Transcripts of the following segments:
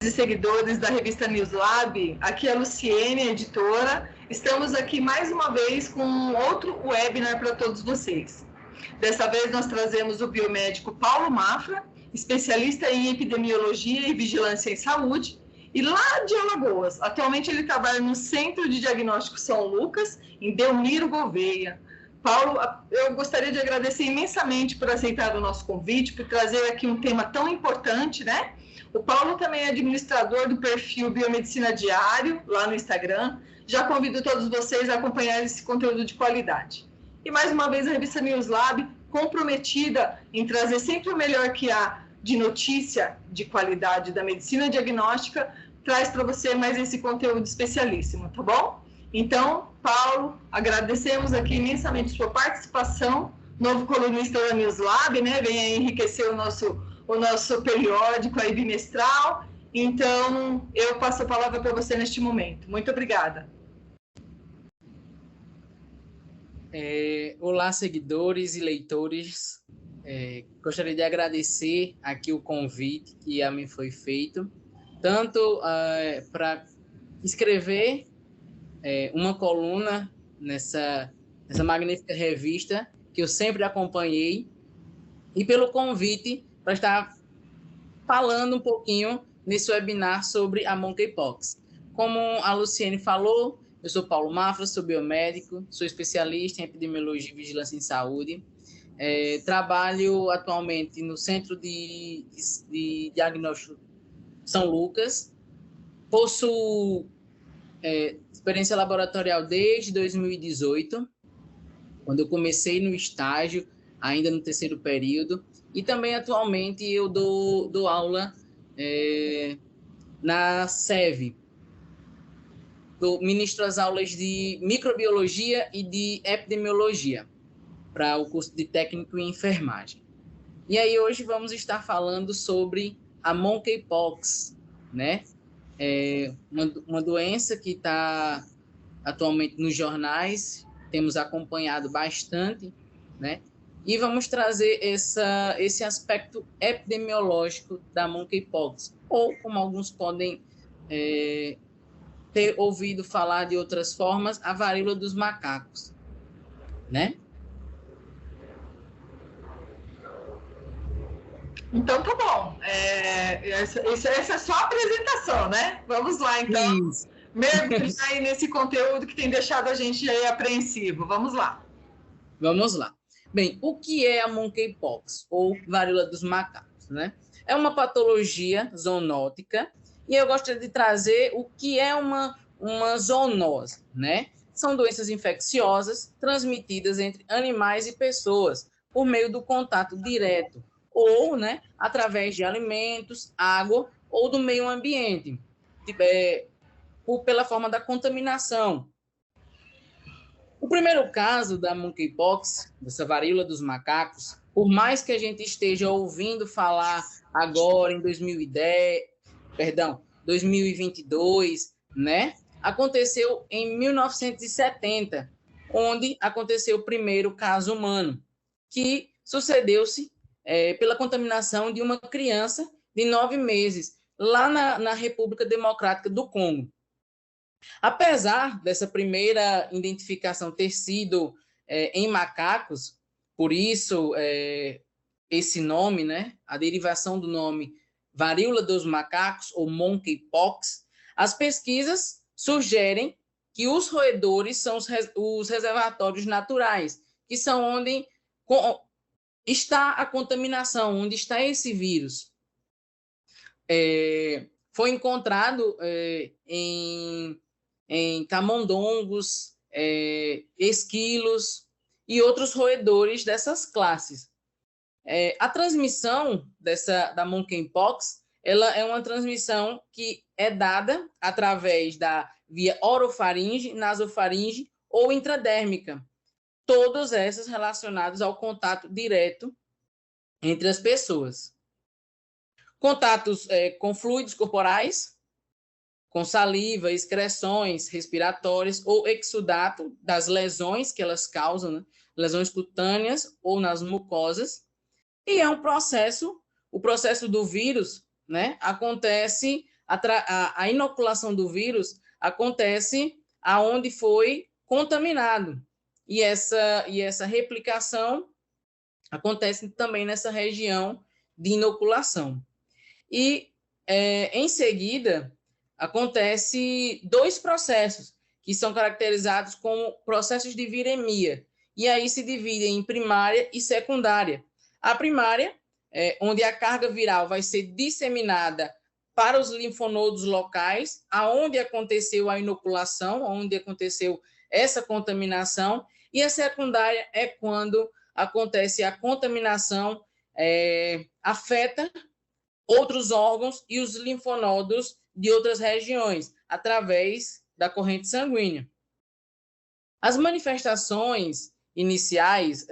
e seguidores da revista Newslab, aqui é a Luciene, editora. Estamos aqui mais uma vez com outro webinar para todos vocês. Dessa vez nós trazemos o biomédico Paulo Mafra, especialista em epidemiologia e vigilância em saúde, e lá de Alagoas. Atualmente ele trabalha no Centro de Diagnóstico São Lucas, em Belmiro Gouveia. Paulo, eu gostaria de agradecer imensamente por aceitar o nosso convite, por trazer aqui um tema tão importante, né? O Paulo também é administrador do perfil Biomedicina Diário, lá no Instagram. Já convido todos vocês a acompanhar esse conteúdo de qualidade. E mais uma vez a revista Newslab, comprometida em trazer sempre o melhor que há de notícia de qualidade da medicina diagnóstica, traz para você mais esse conteúdo especialíssimo, tá bom? Então, Paulo, agradecemos aqui imensamente sua participação, novo colunista da Newslab, né? Vem enriquecer o nosso periódico aí bimestral. Então, eu passo a palavra para você neste momento. Muito obrigada. Olá, seguidores e leitores. Gostaria de agradecer aqui o convite que a mim foi feito, tanto para escrever uma coluna nessa magnífica revista que eu sempre acompanhei, e pelo convite para estar falando um pouquinho nesse webinar sobre a monkeypox. Como a Luciene falou, eu sou Paulo Mafra, sou biomédico, sou especialista em epidemiologia e vigilância em saúde. Trabalho atualmente no Centro de Diagnóstico São Lucas. Possuo experiência laboratorial desde 2018, quando eu comecei no estágio, ainda no terceiro período, e também atualmente eu dou aula na SEV. Ministro as aulas de microbiologia e de epidemiologia para o curso de técnico em enfermagem. E aí hoje vamos estar falando sobre a monkeypox, né? Uma doença que está atualmente nos jornais, temos acompanhado bastante, né? E vamos trazer esse aspecto epidemiológico da monkeypox, ou como alguns podem ter ouvido falar de outras formas, a varíola dos macacos, né? Então tá bom. Essa é só a apresentação, né? Vamos lá, então. Isso. Mergulhar aí nesse conteúdo que tem deixado a gente aí apreensivo. Vamos lá. Vamos lá. Bem, o que é a monkeypox, ou varíola dos macacos, né? É uma patologia zoonótica, e eu gostaria de trazer o que é uma zoonose, né? São doenças infecciosas transmitidas entre animais e pessoas por meio do contato direto, ou, né, através de alimentos, água ou do meio ambiente, pela forma da contaminação. O primeiro caso da monkeypox, dessa varíola dos macacos, por mais que a gente esteja ouvindo falar agora em 2022, né, aconteceu em 1970, onde aconteceu o primeiro caso humano, que sucedeu-se pela contaminação de uma criança de 9 meses, lá na República Democrática do Congo. Apesar dessa primeira identificação ter sido em macacos, por isso esse nome, né, a derivação do nome varíola dos macacos ou monkeypox, as pesquisas sugerem que os roedores são os reservatórios naturais, que são onde está a contaminação, onde está esse vírus. Foi encontrado em camundongos, esquilos e outros roedores dessas classes. A transmissão da monkeypox, ela é uma transmissão que é dada através da via orofaringe, nasofaringe ou intradérmica, todas essas relacionadas ao contato direto entre as pessoas. Contatos com fluidos corporais, com saliva, excreções respiratórias ou exudato das lesões que elas causam, né? Lesões cutâneas ou nas mucosas. E é um processo, o processo do vírus, né, acontece a inoculação do vírus acontece aonde foi contaminado. E essa replicação acontece também nessa região de inoculação. E, em seguida, acontece 2 processos, que são caracterizados como processos de viremia, e aí se dividem em primária e secundária. A primária, onde a carga viral vai ser disseminada para os linfonodos locais, aonde aconteceu a inoculação, onde aconteceu essa contaminação, e a secundária é quando acontece a contaminação, afeta outros órgãos e os linfonodos de outras regiões, através da corrente sanguínea. As manifestações iniciais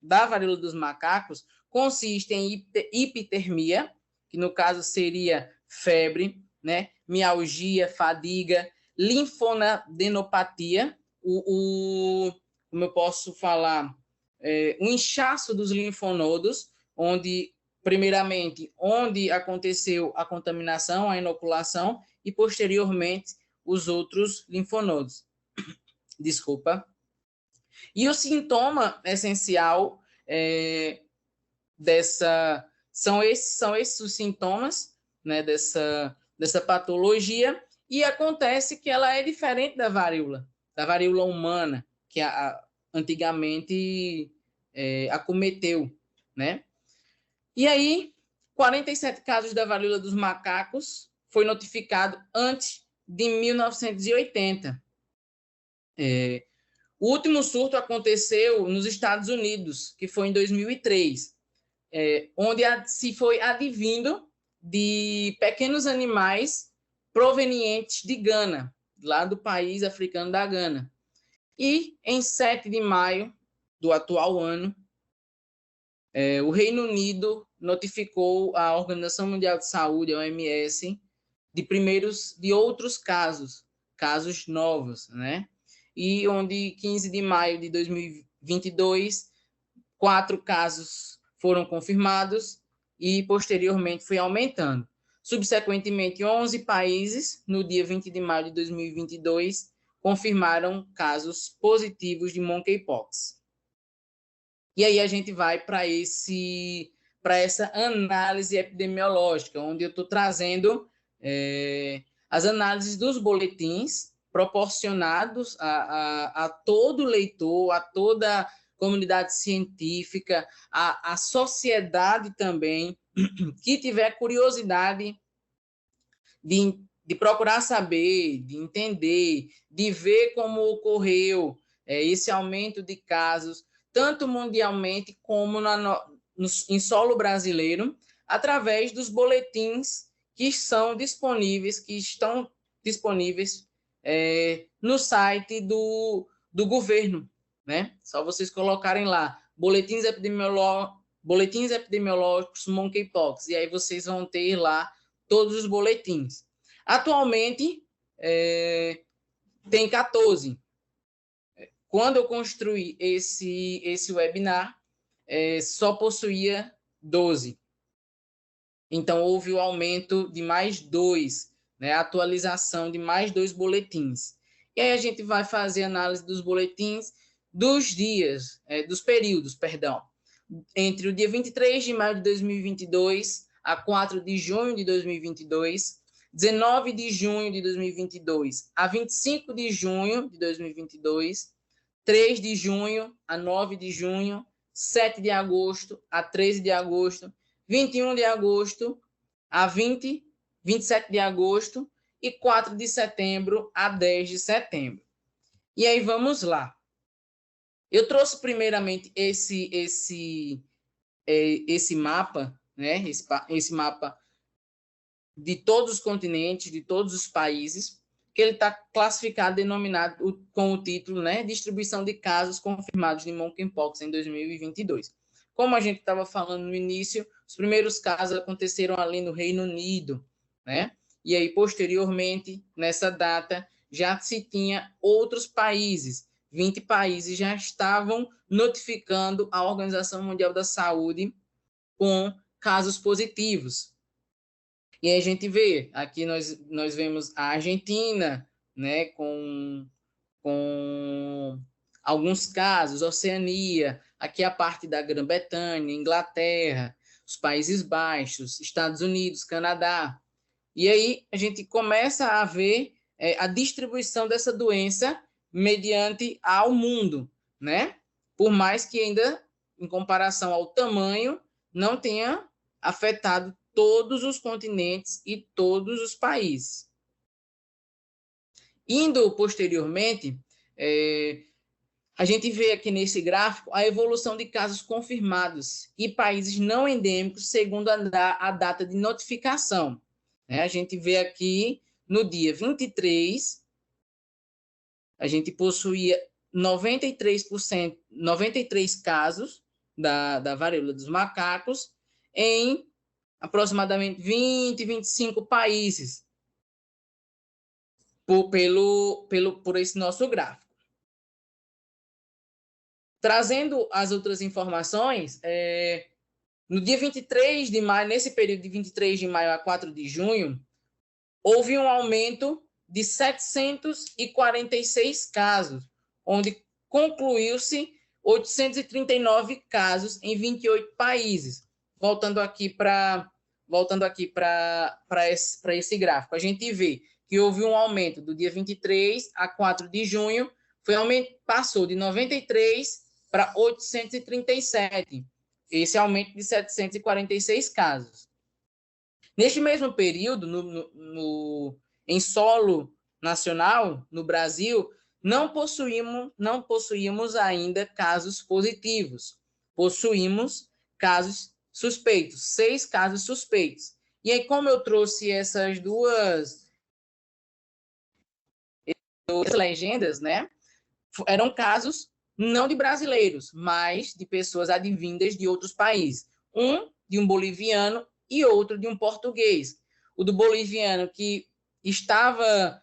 da varíola dos macacos consistem em hipertermia, que no caso seria febre, né? Mialgia, fadiga, linfonadenopatia, como eu posso falar, o inchaço dos linfonodos, primeiramente, onde aconteceu a contaminação, a inoculação, e posteriormente os outros linfonodos. Desculpa. E o sintoma essencial são esses os sintomas, né, dessa patologia, e acontece que ela é diferente da varíola humana, que antigamente acometeu, né? E aí, 47 casos da varíola dos macacos foi notificado antes de 1980. O último surto aconteceu nos Estados Unidos, que foi em 2003, onde se foi advindo de pequenos animais provenientes de Gana, lá do país africano da Gana. E, em 7 de maio do atual ano, o Reino Unido notificou a Organização Mundial de Saúde, a OMS, de outros casos novos, né? E onde 15 de maio de 2022, 4 casos foram confirmados e posteriormente foi aumentando. Subsequentemente, 11 países, no dia 20 de maio de 2022, confirmaram casos positivos de monkeypox. E aí a gente vai para essa análise epidemiológica, onde eu estou trazendo as análises dos boletins proporcionados a todo leitor, a toda a comunidade científica, a sociedade também, que tiver curiosidade de procurar saber, de entender, de ver como ocorreu esse aumento de casos, tanto mundialmente como em solo brasileiro, através dos boletins que estão disponíveis no site do governo, né? Só vocês colocarem lá, boletins epidemiológicos monkeypox, e aí vocês vão ter lá todos os boletins. Atualmente, tem 14. Quando eu construí esse webinar, só possuía 12. Então, houve o aumento de mais 2, né, a atualização de mais 2 boletins. E aí a gente vai fazer análise dos boletins dos períodos, entre o dia 23 de maio de 2022 a 4 de junho de 2022, 19 de junho de 2022 a 25 de junho de 2022, 3 de junho a 9 de junho, 7 de agosto a 13 de agosto, 21 de agosto a 27 de agosto e 4 de setembro a 10 de setembro. E aí vamos lá. Eu trouxe primeiramente esse mapa, né? Esse mapa de todos os continentes, de todos os países, que ele está classificado, denominado com o título, né? Distribuição de casos confirmados de monkeypox em 2022. Como a gente estava falando no início, os primeiros casos aconteceram ali no Reino Unido, né? E aí, posteriormente, nessa data, já se tinha outros países. 20 países já estavam notificando a Organização Mundial da Saúde com casos positivos. E aí a gente vê, aqui nós vemos a Argentina, né, com alguns casos, Oceania, aqui a parte da Grã-Bretanha, Inglaterra, os Países Baixos, Estados Unidos, Canadá. E aí a gente começa a ver a distribuição dessa doença mediante ao mundo, né? Por mais que ainda, em comparação ao tamanho, não tenha afetado todos os continentes e todos os países. Indo posteriormente, a gente vê aqui nesse gráfico a evolução de casos confirmados e países não endêmicos segundo a data de notificação. A gente vê aqui no dia 23, a gente possuía 93%, 93 casos da varíola dos macacos em aproximadamente 20, 25 países por esse nosso gráfico. Trazendo as outras informações, no dia 23 de maio, nesse período de 23 de maio a 4 de junho, houve um aumento de 746 casos, onde concluiu-se 839 casos em 28 países. Voltando aqui para esse gráfico, a gente vê que houve um aumento do dia 23 a 4 de junho, passou de 93 para 837. Esse aumento de 746 casos. Neste mesmo período, em solo nacional, no Brasil, não possuímos ainda casos positivos. Possuímos casos suspeitos, 6 casos suspeitos. E aí, como eu trouxe essas duas legendas, né? Eram casos não de brasileiros, mas de pessoas advindas de outros países. Um de um boliviano e outro de um português. O do boliviano que estava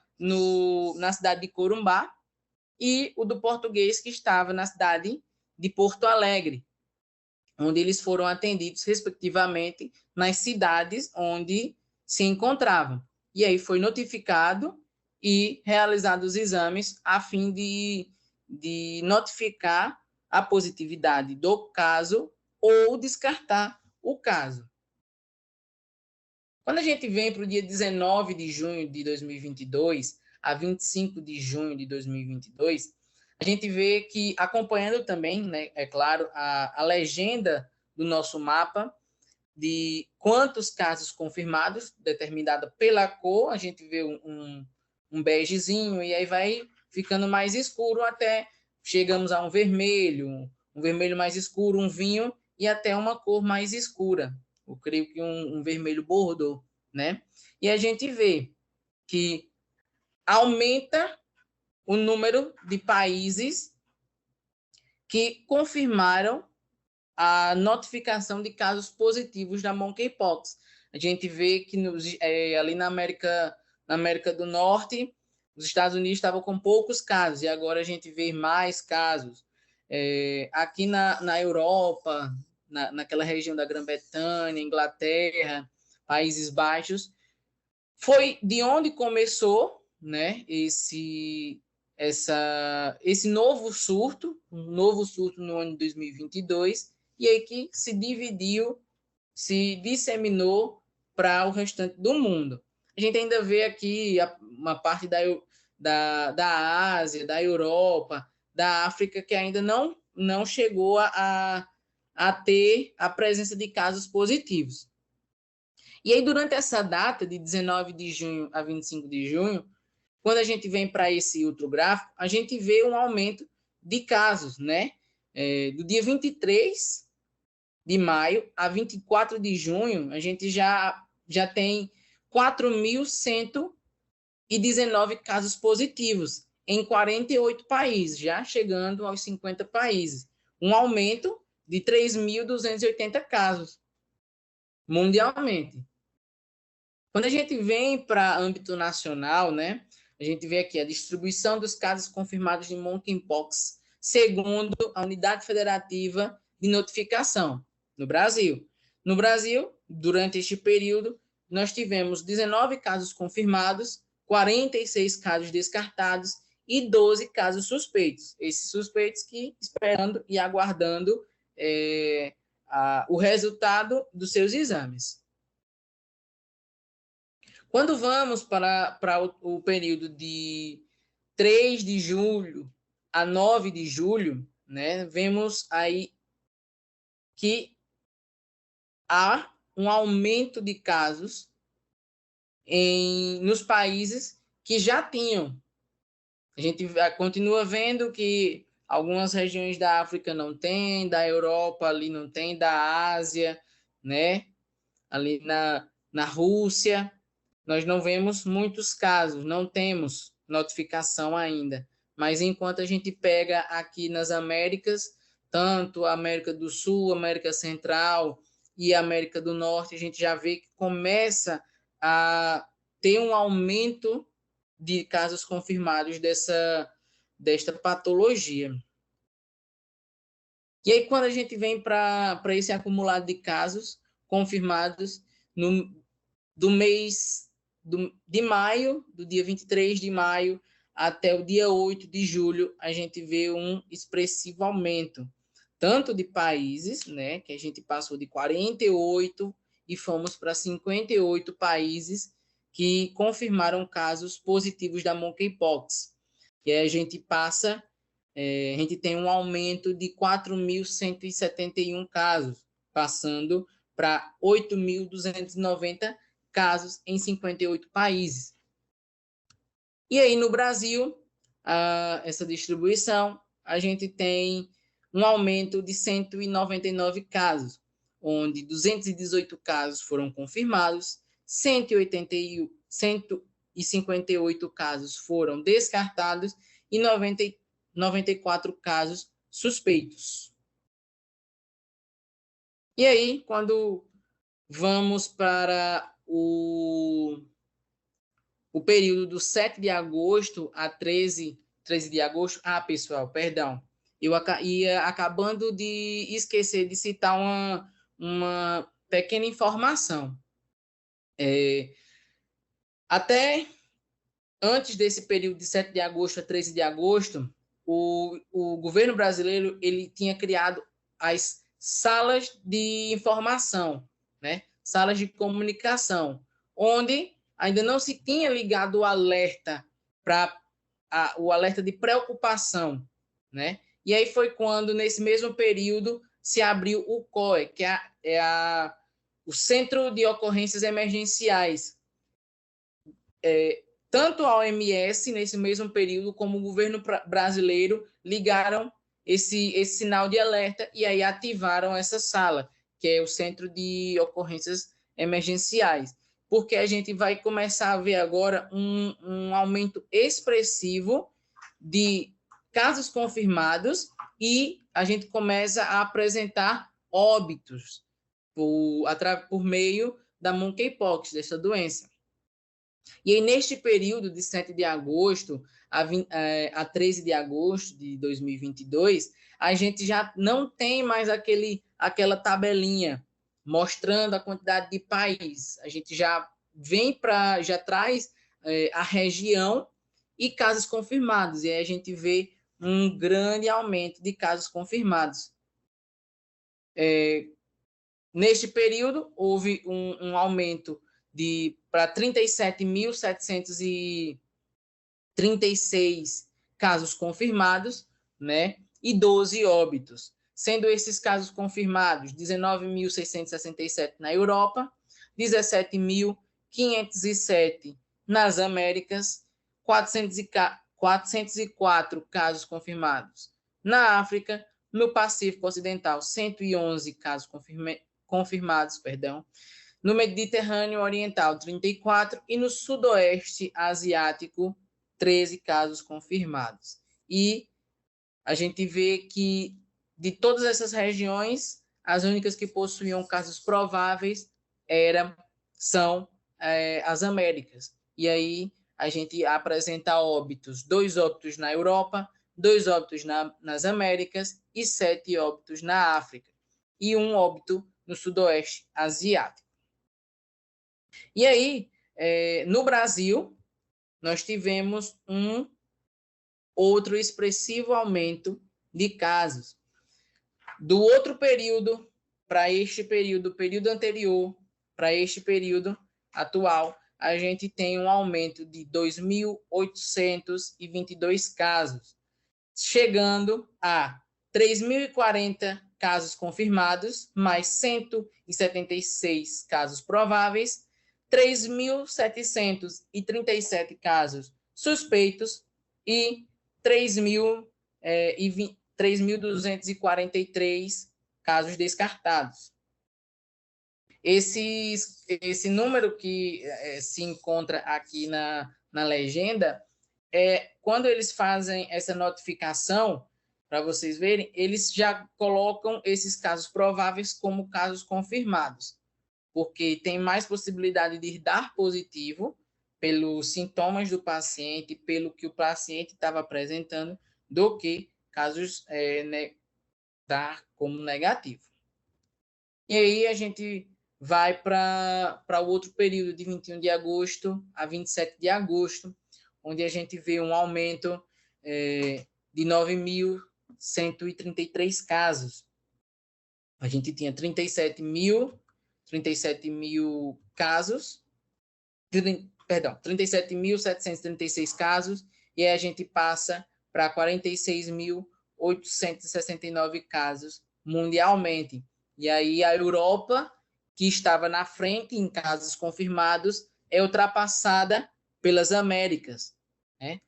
na cidade de Corumbá e o do português que estava na cidade de Porto Alegre, onde eles foram atendidos, respectivamente, nas cidades onde se encontravam. E aí foi notificado e realizados os exames a fim de notificar a positividade do caso ou descartar o caso. Quando a gente vem para o dia 19 de junho de 2022 a 25 de junho de 2022, a gente vê que, acompanhando também, né, é claro, a legenda do nosso mapa de quantos casos confirmados, determinada pela cor, a gente vê um begezinho, e aí vai ficando mais escuro até chegamos a um vermelho mais escuro, um vinho, e até uma cor mais escura. Eu creio que um vermelho bordeaux, né? E a gente vê que aumenta o número de países que confirmaram a notificação de casos positivos da monkeypox. A gente vê que ali na América do Norte, os Estados Unidos estavam com poucos casos, e agora a gente vê mais casos. Aqui na Europa, naquela região da Grã-Bretanha, Inglaterra, Países Baixos, foi de onde começou, né, esse novo surto, um novo surto no ano de 2022, e aí que se dividiu, se disseminou para o restante do mundo. A gente ainda vê aqui uma parte da Ásia, da Europa, da África, que ainda não chegou a ter a presença de casos positivos. E aí, durante essa data, de 19 de junho a 25 de junho, quando a gente vem para esse outro gráfico, a gente vê um aumento de casos, né? Do dia 23 de maio a 24 de junho, a gente já tem 4.119 casos positivos em 48 países, já chegando aos 50 países. Um aumento de 3.280 casos mundialmente. Quando a gente vem para âmbito nacional, né, a gente vê aqui a distribuição dos casos confirmados de monkeypox segundo a Unidade Federativa de Notificação no Brasil. No Brasil, durante este período, nós tivemos 19 casos confirmados, 46 casos descartados e 12 casos suspeitos. Esses suspeitos que esperando e aguardando o resultado dos seus exames. Quando vamos para o período de 3 de julho a 9 de julho, né, vemos aí que há um aumento de casos nos países que já tinham. A gente continua vendo que algumas regiões da África não tem, da Europa ali não tem, da Ásia, né? Ali na Rússia, nós não vemos muitos casos, não temos notificação ainda. Mas enquanto a gente pega aqui nas Américas, tanto a América do Sul, América Central e América do Norte, a gente já vê que começa a ter um aumento de casos confirmados desta patologia. E aí, quando a gente vem para esse acumulado de casos confirmados do mês de maio, do dia 23 de maio até o dia 8 de julho, a gente vê um expressivo aumento, tanto de países, né, que a gente passou de 48 e fomos para 58 países que confirmaram casos positivos da monkeypox. E aí a gente a gente tem um aumento de 4.171 casos, passando para 8.290 casos em 58 países. E aí, no Brasil, essa distribuição, a gente tem um aumento de 199 casos, onde 218 casos foram confirmados, 158 casos foram descartados e 94 casos suspeitos. E aí, quando vamos para o período do 7 de agosto a 13 de agosto... pessoal, perdão. Eu ia acabando de esquecer de citar uma pequena informação. Até antes desse período de 7 de agosto a 13 de agosto, o governo brasileiro ele tinha criado as salas de informação, né? Salas de comunicação, onde ainda não se tinha ligado o alerta o alerta de preocupação, né? E aí foi quando, nesse mesmo período, se abriu o COE, que o Centro de Ocorrências Emergenciais. Tanto a OMS, nesse mesmo período, como o governo brasileiro ligaram esse sinal de alerta e aí ativaram essa sala, que é o Centro de Ocorrências Emergenciais. Porque a gente vai começar a ver agora um aumento expressivo de casos confirmados e a gente começa a apresentar óbitos por meio da monkeypox, dessa doença. E aí, neste período de 7 de agosto a 13 de agosto de 2022, a gente já não tem mais aquela tabelinha mostrando a quantidade de países. A gente já já traz a região e casos confirmados. E aí a gente vê um grande aumento de casos confirmados. Neste período, houve um aumento para 37.736 casos confirmados, né? E 12 óbitos. Sendo esses casos confirmados, 19.667 na Europa, 17.507 nas Américas, 404 casos confirmados na África, no Pacífico Ocidental, 111 casos confirmados, no Mediterrâneo Oriental, 34, e no Sudoeste Asiático, 13 casos confirmados. E a gente vê que, de todas essas regiões, as únicas que possuíam casos prováveis são as Américas. E aí a gente apresenta óbitos, 2 óbitos na Europa, 2 óbitos nas Américas e 7 óbitos na África. E 1 óbito no Sudoeste Asiático. E aí, no Brasil, nós tivemos um outro expressivo aumento de casos. Do outro período para este período, período anterior, para este período atual, a gente tem um aumento de 2.822 casos, chegando a 3.040 casos confirmados, mais 176 casos prováveis, 3.737 casos suspeitos e 3.243 casos descartados. Esse número que se encontra aqui na legenda, quando eles fazem essa notificação, para vocês verem, eles já colocam esses casos prováveis como casos confirmados, porque tem mais possibilidade de dar positivo pelos sintomas do paciente, pelo que o paciente estava apresentando, do que casos dar como negativo. E aí a gente vai para o outro período de 21 de agosto a 27 de agosto, onde a gente vê um aumento de 9.133 casos. A gente tinha 37 mil casos, 37.736 casos, e aí a gente passa para 46.869 casos mundialmente. E aí a Europa, que estava na frente em casos confirmados, é ultrapassada pelas Américas, né?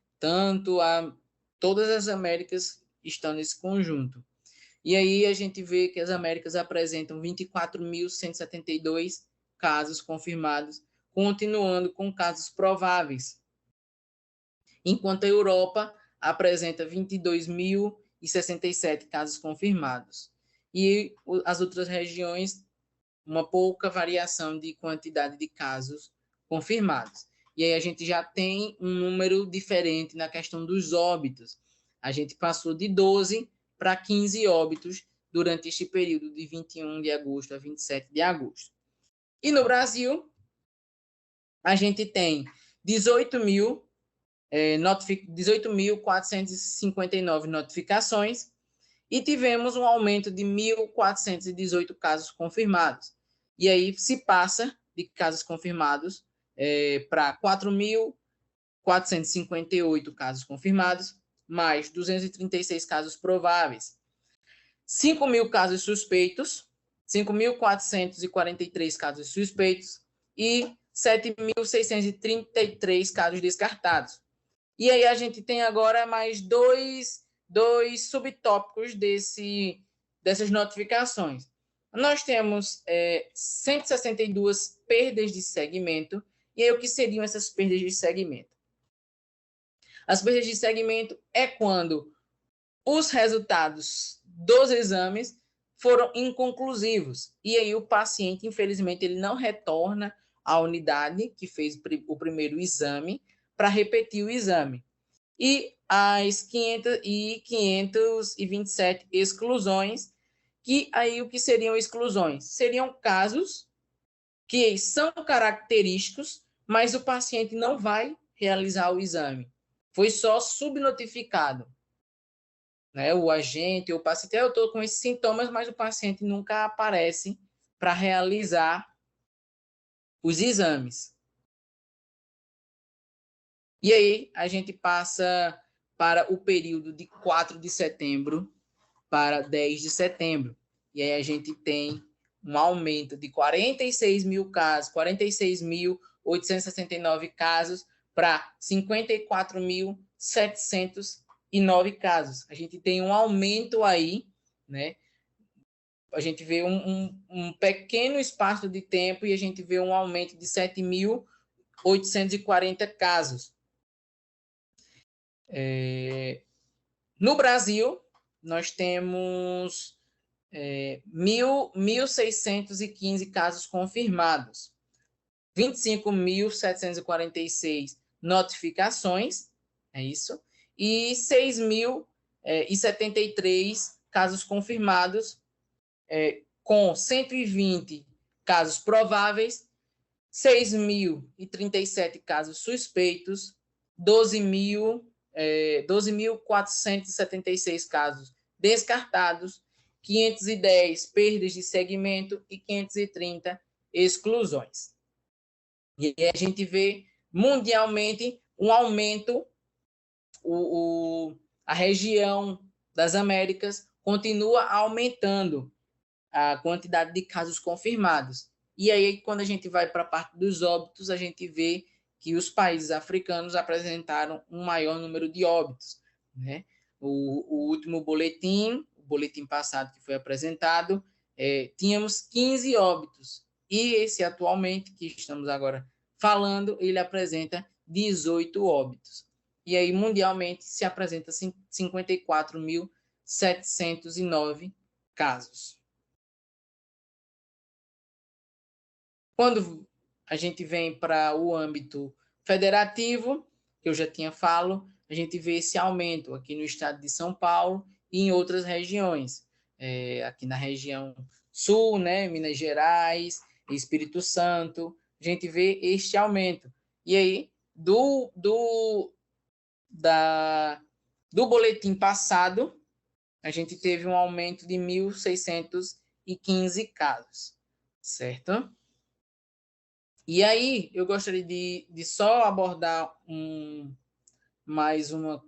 Todas as Américas estão nesse conjunto. E aí a gente vê que as Américas apresentam 24.172 casos confirmados, continuando com casos prováveis, enquanto a Europa apresenta 22.067 casos confirmados. E as outras regiões, uma pouca variação de quantidade de casos confirmados. E aí a gente já tem um número diferente na questão dos óbitos. A gente passou de 12 para 15 óbitos durante este período de 21 de agosto a 27 de agosto. E no Brasil, a gente tem 18.459 notificações e tivemos um aumento de 1.418 casos confirmados. E aí se passa de casos confirmados para 4.458 casos confirmados, mais 236 casos prováveis. 5.000 casos suspeitos, 5.443 casos suspeitos e 7.633 casos descartados. E aí a gente tem agora mais dois subtópicos dessas notificações. Nós temos 162 perdas de segmento. E aí o que seriam essas perdas de segmento? As perdas de segmento é quando os resultados dos exames foram inconclusivos. E aí o paciente, infelizmente, ele não retorna à unidade que fez o primeiro exame para repetir o exame. E as 527 exclusões, que aí o que seriam exclusões? Seriam casos que são característicos, mas o paciente não vai realizar o exame. Foi só subnotificado. Né? O agente, o paciente, eu estou com esses sintomas, mas o paciente nunca aparece para realizar os exames. E aí a gente passa para o período de 4 de setembro para 10 de setembro. E aí a gente tem um aumento de 46 mil casos, 46.869 casos para 54.709 casos. A gente tem um aumento aí, né? A gente vê um pequeno espaço de tempo e a gente vê um aumento de 7.840 casos. No Brasil, nós temos 1.615 casos confirmados, 25.746 notificações, é isso, e 6.073 casos confirmados, com 120 casos prováveis 6.037 casos suspeitos, 12.476 casos descartados, 510 perdas de segmento e 530 exclusões. E aí a gente vê mundialmente um aumento, a região das Américas continua aumentando a quantidade de casos confirmados. E aí, quando a gente vai para a parte dos óbitos, a gente vê que os países africanos apresentaram um maior número de óbitos, né? O último boletim, o boletim passado que foi apresentado, tínhamos 15 óbitos. E esse atualmente, que estamos agora falando, ele apresenta 18 óbitos. E aí, mundialmente, se apresenta 54.709 casos. Quando a gente vem para o âmbito federativo, que eu já tinha falado, a gente vê esse aumento aqui no estado de São Paulo e em outras regiões. Aqui na região sul, né, Minas Gerais, Espírito Santo, a gente vê este aumento. E aí, do boletim passado, a gente teve um aumento de 1.615 casos, certo? E aí, eu gostaria de só abordar mais uma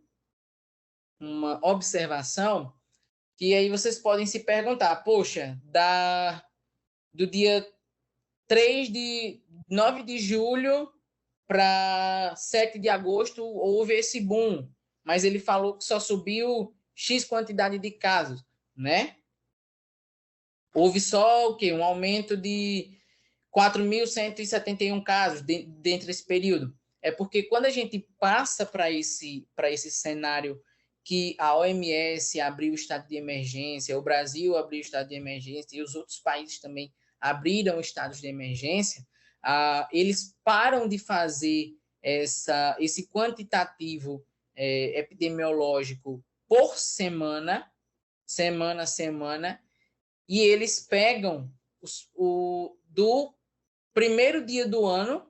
observação, que aí vocês podem se perguntar, poxa, do dia 9 de julho para 7 de agosto houve esse boom, mas ele falou que só subiu X quantidade de casos, né? Houve só o quê? Um aumento de 4.171 casos dentro desse período. É porque quando a gente passa para esse cenário que a OMS abriu o estado de emergência, o Brasil abriu o estado de emergência e os outros países também abriram estados de emergência, eles param de fazer esse quantitativo epidemiológico por semana, e eles pegam do primeiro dia do ano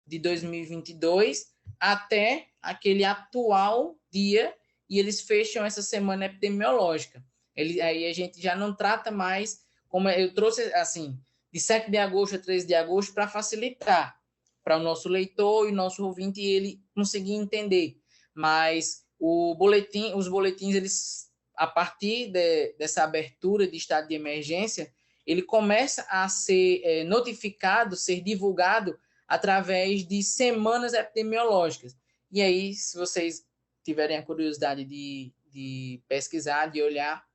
de 2022 até aquele atual dia, e eles fecham essa semana epidemiológica. Aí a gente já não trata mais, como eu trouxe assim, de 7 de agosto a 13 de agosto, para facilitar para o nosso leitor e o nosso ouvinte ele conseguir entender. Mas os boletins, eles, a partir dessa abertura de estado de emergência, ele começa a ser notificado, ser divulgado através de semanas epidemiológicas. E aí, se vocês tiverem a curiosidade de pesquisar, de olhar,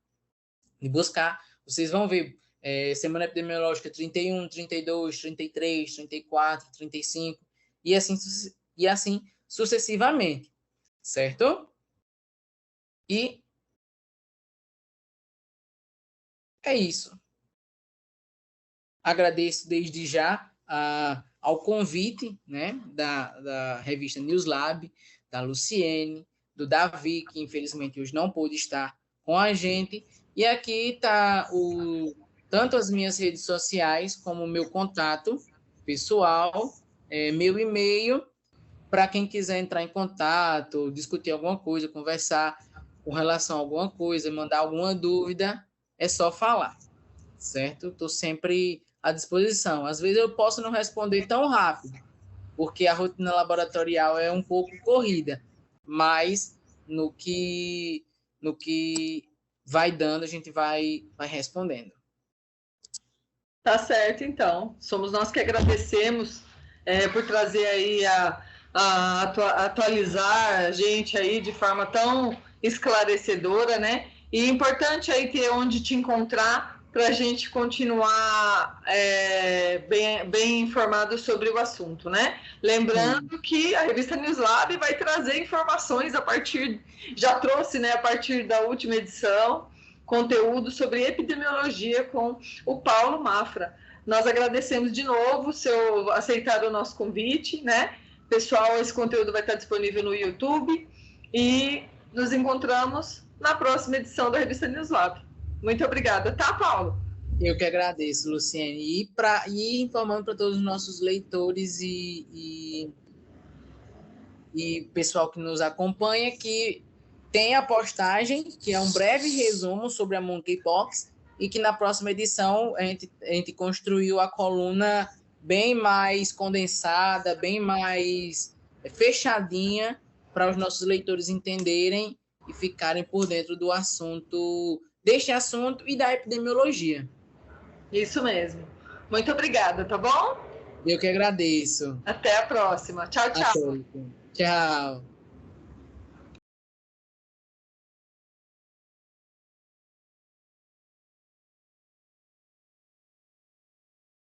de buscar, vocês vão ver semana epidemiológica 31, 32, 33, 34, 35, e assim sucessivamente, certo? E é isso. Agradeço desde já ao convite, né, da revista Newslab, da Luciene, do Davi, que infelizmente hoje não pôde estar com a gente. E aqui está tanto as minhas redes sociais como o meu contato pessoal, meu e-mail, para quem quiser entrar em contato, discutir alguma coisa, conversar com relação a alguma coisa, mandar alguma dúvida, é só falar, certo? Estou sempre à disposição. Às vezes eu posso não responder tão rápido, porque a rotina laboratorial é um pouco corrida, mas no que vai dando, a gente vai respondendo. Tá certo, então. Somos nós que agradecemos por trazer aí atualizar a gente aí de forma tão esclarecedora, né? E importante aí ter onde te encontrar para a gente continuar bem informado sobre o assunto, né? Lembrando que a revista Newslab vai trazer informações já trouxe, né, a partir da última edição, conteúdo sobre epidemiologia com o Paulo Mafra. Nós agradecemos de novo aceitar o nosso convite, né? Pessoal, esse conteúdo vai estar disponível no YouTube e nos encontramos na próxima edição da revista Newslab. Muito obrigada, tá, Paulo? Eu que agradeço, Luciene. E informando para todos os nossos leitores e pessoal que nos acompanha que tem a postagem, que é um breve resumo sobre a Monkeypox, e que na próxima edição a gente construiu a coluna bem mais condensada, bem mais fechadinha, para os nossos leitores entenderem e ficarem por dentro do assunto, deste assunto e da epidemiologia. Isso mesmo. Muito obrigada, tá bom? Eu que agradeço. Até a próxima. Tchau, tchau. Tchau.